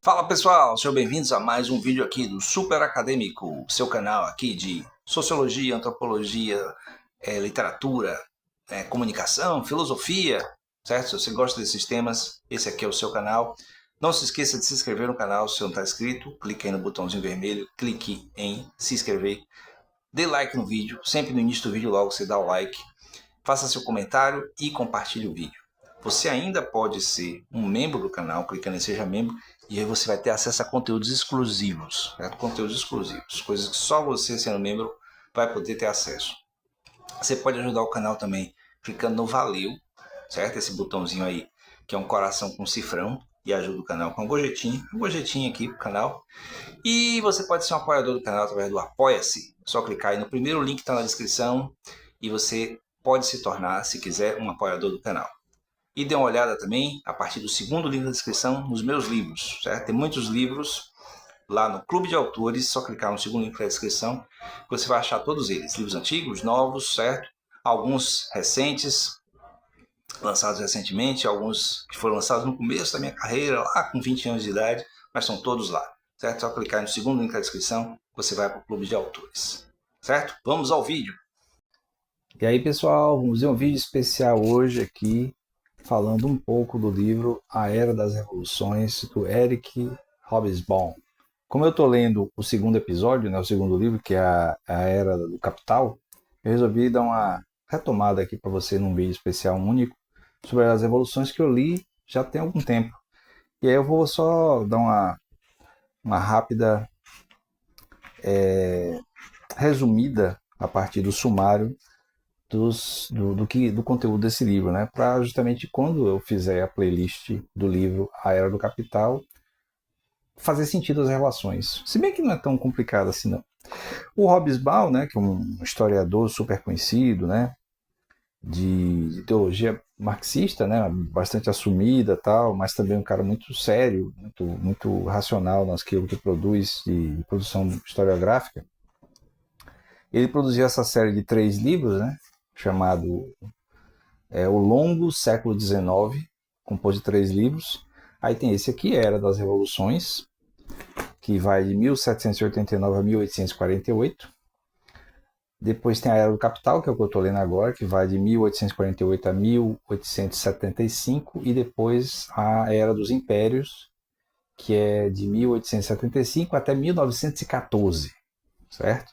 Fala pessoal, sejam bem-vindos a mais um vídeo aqui do Super Acadêmico, seu canal aqui de Sociologia, Antropologia, Literatura, Comunicação, Filosofia, certo? Se você gosta desses temas, esse aqui é o seu canal. Não se esqueça de se inscrever no canal se não está inscrito, clique aí no botãozinho vermelho, clique em se inscrever, dê like no vídeo, sempre no início do vídeo logo você dá o like, faça seu comentário e compartilhe o vídeo. Você ainda pode ser um membro do canal, clicando em Seja Membro, e aí você vai ter acesso a conteúdos exclusivos, certo? Conteúdos exclusivos, coisas que só você sendo membro vai poder ter acesso. Você pode ajudar o canal também clicando no Valeu, certo? Esse botãozinho aí, que é um coração com cifrão, e ajuda o canal com um gorjetinho aqui pro canal. E você pode ser um apoiador do canal através do Apoia-se. É só clicar aí no primeiro link que está na descrição e você pode se tornar, se quiser, um apoiador do canal. E dê uma olhada também, a partir do segundo link da descrição, nos meus livros, certo? Tem muitos livros lá no Clube de Autores, só clicar no segundo link da descrição, que você vai achar todos eles. Livros antigos, novos, certo? Alguns recentes, lançados recentemente, alguns que foram lançados no começo da minha carreira, lá com 20 anos de idade, mas são todos lá, certo? Só clicar no segundo link da descrição, você vai para o Clube de Autores, certo? Vamos ao vídeo! E aí pessoal, vamos ver um vídeo especial hoje aqui, falando um pouco do livro A Era das Revoluções, do Eric Hobsbawm. Como eu estou lendo o segundo episódio, né, o segundo livro, que é a Era do Capital, eu resolvi dar uma retomada aqui para você num vídeo especial único sobre as revoluções que eu li já tem algum tempo. E aí eu vou só dar uma rápida resumida a partir do sumário do conteúdo desse livro, né? Para justamente quando eu fizer a playlist do livro A Era do Capital, fazer sentido as relações. Se bem que não é tão complicado assim, não. O Hobsbawm, né, que é um historiador super conhecido, né, de ideologia marxista, né, bastante assumida, tal, mas também um cara muito sério, muito racional naquilo que produz de produção historiográfica. Ele produziu essa série de 3 livros, né, chamado O Longo Século XIX, composto de 3 livros. Aí tem esse aqui, Era das Revoluções, que vai de 1789 a 1848. Depois tem a Era do Capital, que é o que eu estou lendo agora, que vai de 1848 a 1875. E depois a Era dos Impérios, que é de 1875 até 1914, certo?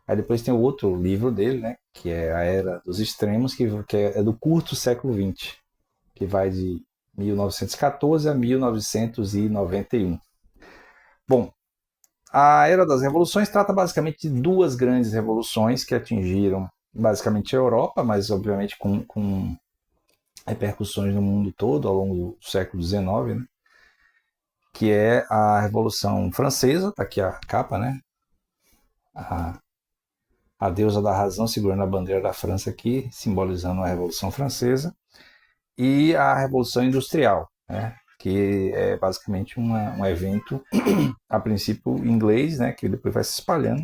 Aí depois tem o outro livro dele, né, que é A Era dos Extremos, que é do curto século XX, que vai de 1914 a 1991. Bom, a Era das Revoluções trata basicamente de 2 grandes revoluções que atingiram basicamente a Europa, mas obviamente com repercussões no mundo todo ao longo do século XIX, né, que é a Revolução Francesa, tá aqui a capa, né, a deusa da razão segurando a bandeira da França aqui, simbolizando a Revolução Francesa, e a Revolução Industrial, né, que é basicamente um evento, a princípio inglês, né, que depois vai se espalhando,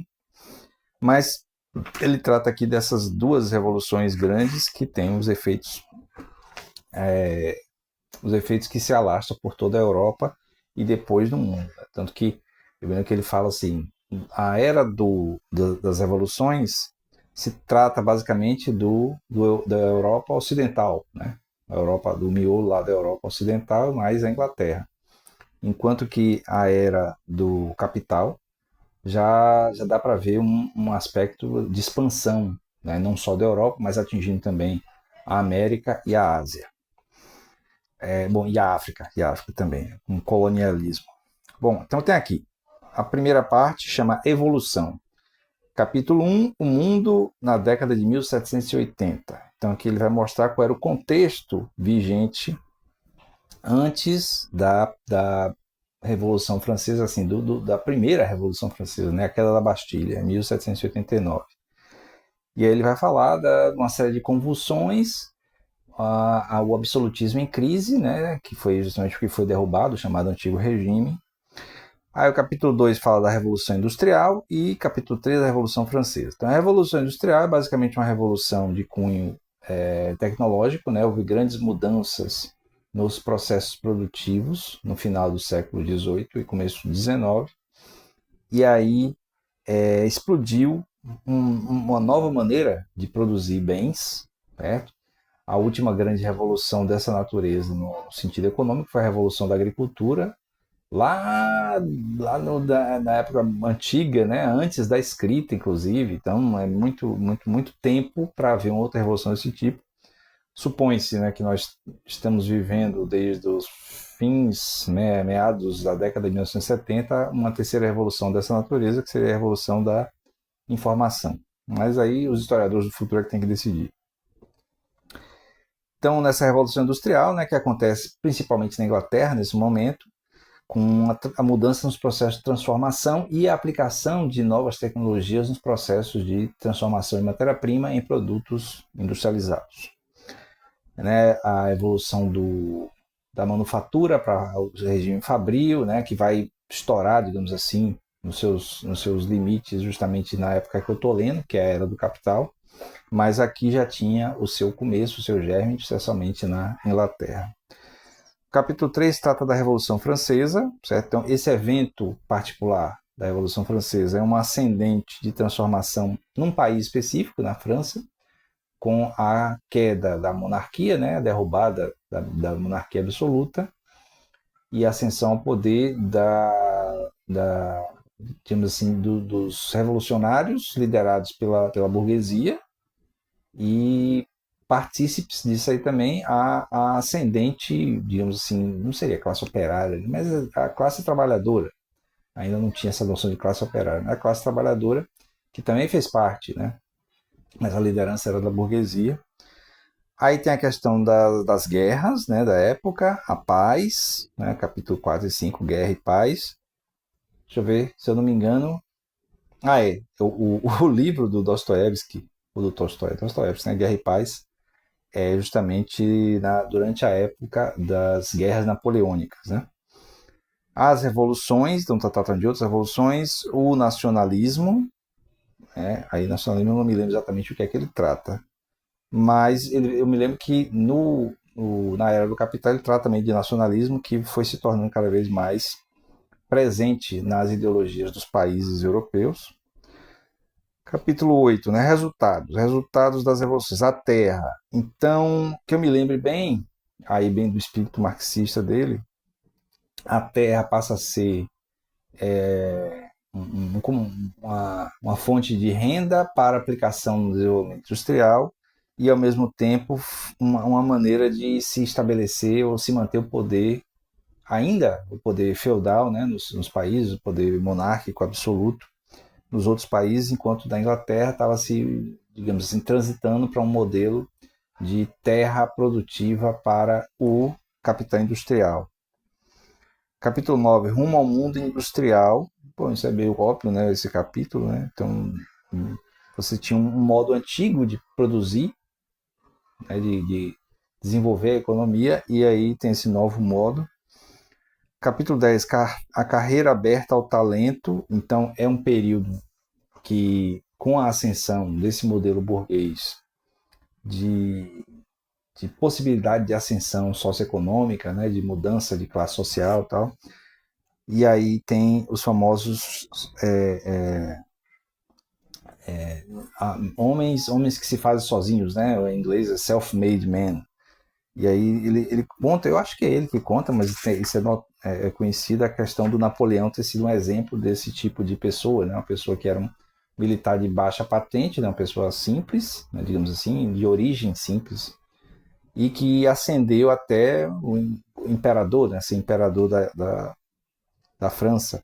mas ele trata aqui dessas 2 revoluções grandes que têm os efeitos que se alastram por toda a Europa e depois no mundo. Tanto que ele fala assim, a era das revoluções se trata basicamente da Europa Ocidental, né? A Europa, do miolo lá da Europa Ocidental, mais a Inglaterra. Enquanto que a era do capital já dá para ver um aspecto de expansão, né? Não só da Europa, mas atingindo também a América e a Ásia. E a África também, um colonialismo. Bom, então tem aqui. A primeira parte chama Evolução. Capítulo 1, o mundo na década de 1780. Então aqui ele vai mostrar qual era o contexto vigente antes da Revolução Francesa, assim, da primeira Revolução Francesa, né? A queda da Bastilha, 1789. E aí ele vai falar de uma série de convulsões, o absolutismo em crise, né? Que foi justamente o que foi derrubado, o chamado Antigo Regime. Aí o capítulo 2 fala da Revolução Industrial e capítulo 3 da Revolução Francesa. Então a Revolução Industrial é basicamente uma revolução de cunho tecnológico, né? Houve grandes mudanças nos processos produtivos no final do século XVIII e começo do XIX, e aí explodiu uma nova maneira de produzir bens, certo? A última grande revolução dessa natureza no sentido econômico foi a revolução da agricultura, lá, na época antiga, né? Antes da escrita, inclusive. Então, é muito tempo para haver uma outra revolução desse tipo. Supõe-se, né, que nós estamos vivendo desde os fins, né, meados da década de 1970, uma terceira revolução dessa natureza, que seria a revolução da informação. Mas aí os historiadores do futuro é que têm que decidir. Então, nessa revolução industrial, né, que acontece principalmente na Inglaterra nesse momento, com a mudança nos processos de transformação e a aplicação de novas tecnologias nos processos de transformação de matéria-prima em produtos industrializados. Né, a evolução da manufatura para o regime fabril, né, que vai estourar, digamos assim, nos seus limites justamente na época que eu estou lendo, que é a Era do Capital, mas aqui já tinha o seu começo, o seu germe, especialmente na Inglaterra. O capítulo 3 trata da Revolução Francesa, certo? Então, esse evento particular da Revolução Francesa é uma ascendente de transformação num país específico, na França, com a queda da monarquia, né? A derrubada da monarquia absoluta e a ascensão ao poder digamos assim, dos revolucionários liderados pela burguesia, e partícipes disso aí também a ascendente, digamos assim, não seria classe operária, mas a classe trabalhadora. Ainda não tinha essa noção de classe operária, mas a classe trabalhadora, que também fez parte, né? Mas a liderança era da burguesia. Aí tem a questão das guerras, né, da época, a paz, né, capítulo 4 e 5, Guerra e Paz. Deixa eu ver, se eu não me engano. O livro do Dostoiévski, o do Dostoiévski, né, Guerra e Paz, é justamente durante a época das guerras napoleônicas. Né? As revoluções, então está tratando de outras revoluções, o nacionalismo, aí nacionalismo eu não me lembro exatamente o que é que ele trata, mas eu me lembro que na Era do Capital ele trata também de nacionalismo, que foi se tornando cada vez mais presente nas ideologias dos países europeus. Capítulo 8, né? Resultados das revoluções. A Terra. Então, que eu me lembre bem, aí bem do espírito marxista dele, a Terra passa a ser como uma fonte de renda para aplicação no desenvolvimento industrial e, ao mesmo tempo, uma maneira de se estabelecer ou se manter o poder, ainda o poder feudal, né, nos países, o poder monárquico absoluto nos outros países, enquanto da Inglaterra estava se, digamos assim, transitando para um modelo de terra produtiva para o capital industrial. Capítulo 9, Rumo ao Mundo Industrial. Pô, isso é meio óbvio, né, esse capítulo, né? Então, você tinha um modo antigo de produzir, né, de desenvolver a economia, e aí tem esse novo modo. Capítulo 10, a carreira aberta ao talento. Então, é um período que, com a ascensão desse modelo burguês de possibilidade de ascensão socioeconômica, né, de mudança de classe social e tal, e aí tem os famosos homens que se fazem sozinhos, né, em inglês é self-made man. E aí ele conta, eu acho que é ele que conta, mas isso é conhecido, a questão do Napoleão ter sido um exemplo desse tipo de pessoa, né? Uma pessoa que era um militar de baixa patente, né? Uma pessoa simples, né? Digamos assim, de origem simples, e que ascendeu até o imperador, né? Ser imperador da França.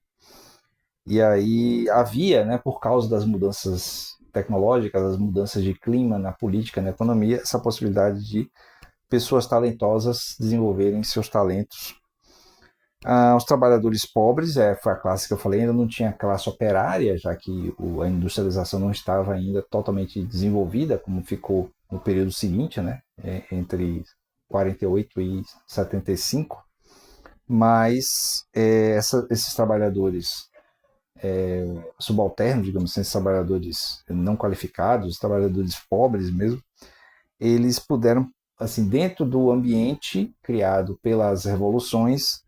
E aí havia, né, por causa das mudanças tecnológicas, das mudanças de clima na política, na economia, essa possibilidade de pessoas talentosas desenvolverem seus talentos. Os trabalhadores pobres, foi a classe que eu falei, ainda não tinha classe operária, já que a industrialização não estava ainda totalmente desenvolvida, como ficou no período seguinte, né, entre 48 e 75. Mas esses trabalhadores subalternos, digamos assim, esses trabalhadores não qualificados, trabalhadores pobres mesmo, eles puderam, assim, dentro do ambiente criado pelas revoluções,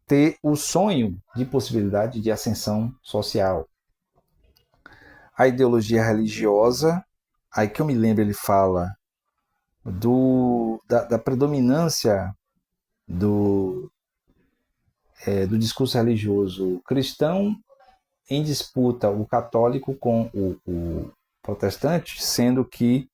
ter o sonho de possibilidade de ascensão social. A ideologia religiosa, aí que eu me lembro, ele fala da predominância do, do discurso religioso cristão em disputa o católico com o protestante, sendo que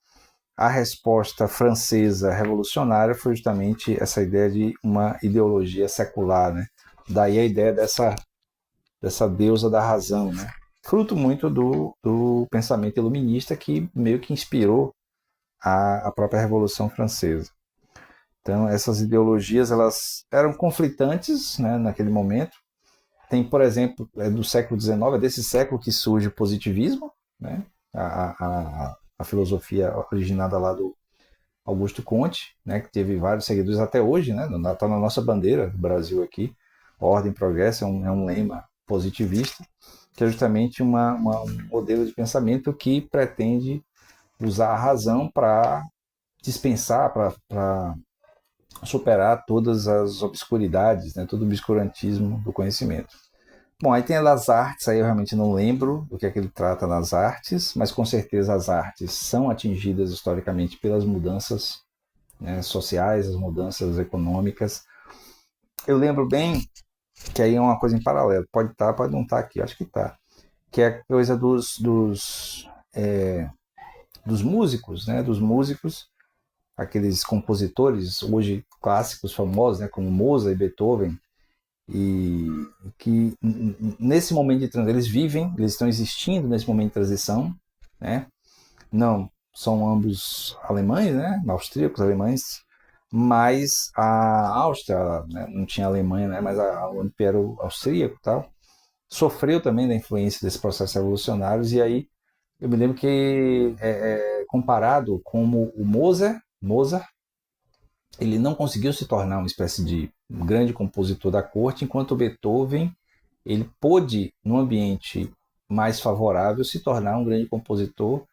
a resposta francesa revolucionária foi justamente essa ideia de uma ideologia secular, né? Daí a ideia dessa deusa da razão, né? Fruto muito do pensamento iluminista que meio que inspirou a própria Revolução Francesa. Então, essas ideologias elas eram conflitantes, né, naquele momento. Tem, por exemplo, do século XIX, é desse século que surge o positivismo, né? A filosofia originada lá do Augusto Comte, né, que teve vários seguidores até hoje, né, está na nossa bandeira do Brasil aqui. Ordem e progresso é um lema positivista, que é justamente um modelo de pensamento que pretende usar a razão para dispensar, para superar todas as obscuridades, né, todo o obscurantismo do conhecimento. Bom, aí tem as artes, aí eu realmente não lembro do que é que ele trata nas artes, mas com certeza as artes são atingidas historicamente pelas mudanças, né, sociais, as mudanças econômicas. Eu lembro bem que aí é uma coisa em paralelo, pode estar, pode não estar aqui, acho que está, que é a coisa dos músicos, né, dos músicos, aqueles compositores hoje clássicos famosos, né, como Mozart e Beethoven, e que nesse momento de transição eles vivem, eles estão existindo nesse momento de transição, né? Não são ambos alemães, né? Austríacos, alemães, mas a Áustria, né, não tinha Alemanha, né? Mas o Império Austríaco, tal, sofreu também da influência desses processos revolucionários. E aí eu me lembro que comparado como o Mozart, ele não conseguiu se tornar uma espécie de grande compositor da corte, enquanto Beethoven ele pôde, num ambiente mais favorável, se tornar um grande compositor,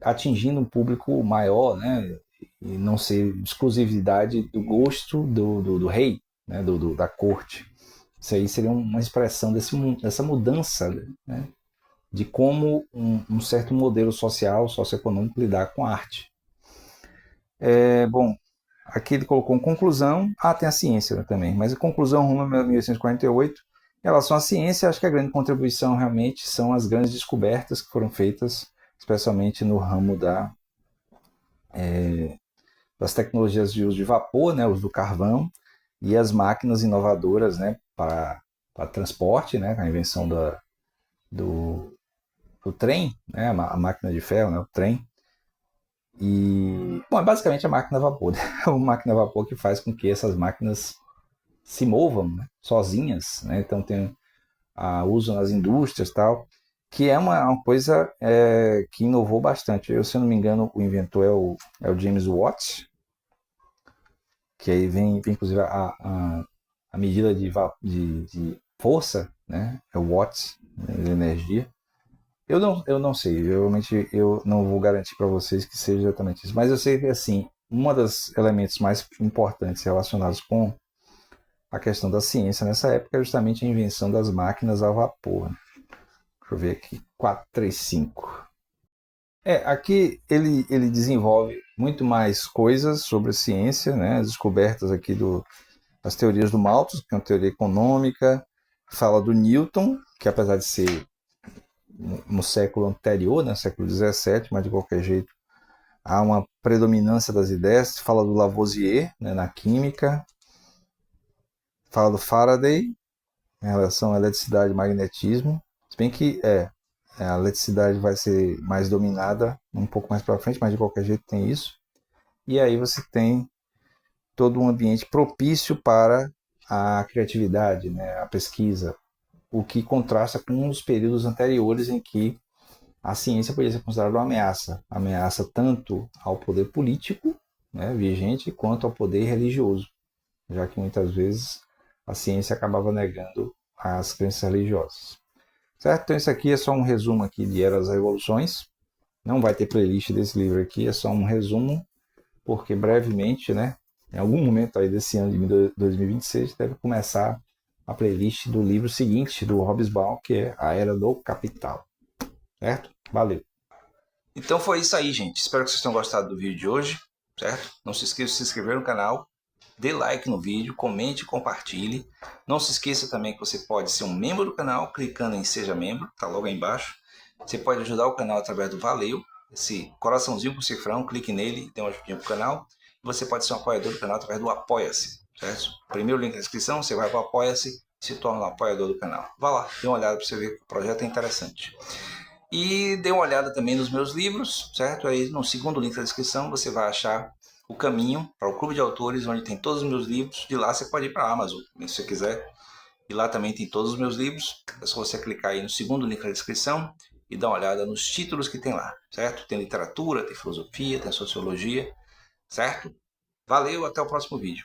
atingindo um público maior, né? E não ser exclusividade do gosto do rei, né? Da corte. Isso aí seria uma expressão dessa mudança, né? De como um certo modelo social, socioeconômico lidar com a arte. Bom, aqui ele colocou uma conclusão. Tem a ciência, né, também, mas a conclusão rumo a 1848. Em relação à ciência, acho que a grande contribuição realmente são as grandes descobertas que foram feitas, especialmente no ramo das tecnologias de uso de vapor, né, uso do carvão, e as máquinas inovadoras, né, para transporte, né, a invenção do trem, né, a máquina de ferro, né, o trem. E, bom, é basicamente a máquina a vapor. É uma máquina a vapor que faz com que essas máquinas se movam, né, sozinhas, né? Então tem uso nas indústrias e tal, que é uma coisa que inovou bastante. Se eu não me engano, o inventor é o James Watt, que aí vem inclusive a medida de força, né? É o Watt, né, de energia. Eu não sei, realmente eu não vou garantir para vocês que seja exatamente isso, mas eu sei que assim, um dos elementos mais importantes relacionados com a questão da ciência nessa época é justamente a invenção das máquinas a vapor. Deixa eu ver aqui, 435. Aqui ele desenvolve muito mais coisas sobre a ciência, né? As descobertas aqui das teorias do Malthus, que é uma teoria econômica, fala do Newton, que apesar de ser no século anterior, né, século XVII, mas de qualquer jeito há uma predominância das ideias. Fala do Lavoisier, né, na química, fala do Faraday em relação à eletricidade e magnetismo, se bem que a eletricidade vai ser mais dominada um pouco mais para frente, mas de qualquer jeito tem isso. E aí você tem todo um ambiente propício para a criatividade, né, a pesquisa, o que contrasta com os períodos anteriores em que a ciência podia ser considerada uma ameaça tanto ao poder político, né, vigente, quanto ao poder religioso, já que muitas vezes a ciência acabava negando as crenças religiosas. Certo? Então isso aqui é só um resumo aqui de Eras das Revoluções. Não vai ter playlist desse livro aqui, é só um resumo porque brevemente, né, em algum momento aí desse ano de 2026, deve começar a playlist do livro seguinte do Hobsbawm, que é A Era do Capital. Certo? Valeu! Então foi isso aí, gente. Espero que vocês tenham gostado do vídeo de hoje, certo? Não se esqueça de se inscrever no canal, dê like no vídeo, comente e compartilhe. Não se esqueça também que você pode ser um membro do canal clicando em Seja Membro, tá logo aí embaixo. Você pode ajudar o canal através do Valeu, esse coraçãozinho com cifrão, clique nele, dê uma ajudinha pro canal. Você pode ser um apoiador do canal através do Apoia-se, certo? Primeiro link na descrição, você vai para o Apoia-se e se torna um apoiador do canal. Vá lá, dê uma olhada para você ver que o projeto é interessante. E dê uma olhada também nos meus livros, certo? Aí no segundo link da descrição você vai achar o caminho para o Clube de Autores, onde tem todos os meus livros. De lá você pode ir para a Amazon, se você quiser. E lá também tem todos os meus livros. É só você clicar aí no segundo link da descrição e dar uma olhada nos títulos que tem lá, certo? Tem literatura, tem filosofia, tem sociologia, certo? Valeu, até o próximo vídeo.